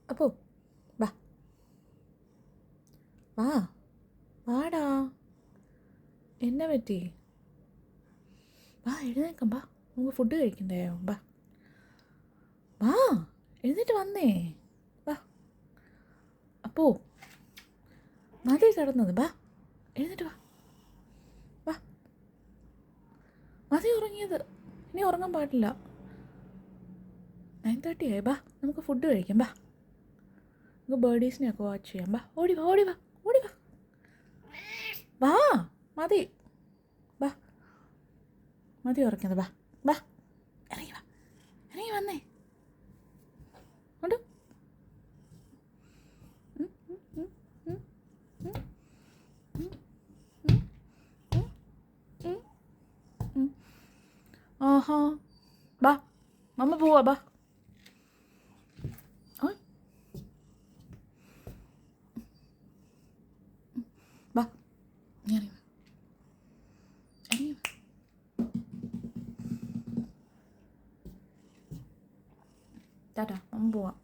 അപ്പോ വാ വാ വാടാ. എന്നെ പറ്റി? വാ എഴുന്നേക്കാം, വാ നമുക്ക് ഫുഡ് കഴിക്കണ്ടേ? വാ വാ എഴുന്നേറ്റ് വന്നേ. വാ അപ്പോ മതി കിടന്നത്. വാ എഴുന്നേറ്റ് വാ. വാ മതി ഉറങ്ങിയത്, ഇനി ഉറങ്ങാൻ പാടില്ല. 9:30 ആയി. വാ നമുക്ക് ഫുഡ് കഴിക്കാം. വാ നമുക്ക് ബേർഡീസിനെയൊക്കെ വാച്ച് ചെയ്യാം. വാ ഓടി വാ ഓടി വാ ഓടി വാ. വാ മതി. വാ മതി ഉറങ്ങിയത്. വാ വാ ഇറങ്ങി വാ, ഇറങ്ങി വന്നേ. കൊണ്ട് ആഹാ. വാ മമ്മ പോവാ. വാ വാ ഇറങ്ങി വാ, ഇറങ്ങി വാ. ടാറ്റാ, മമ്മ പോവാം.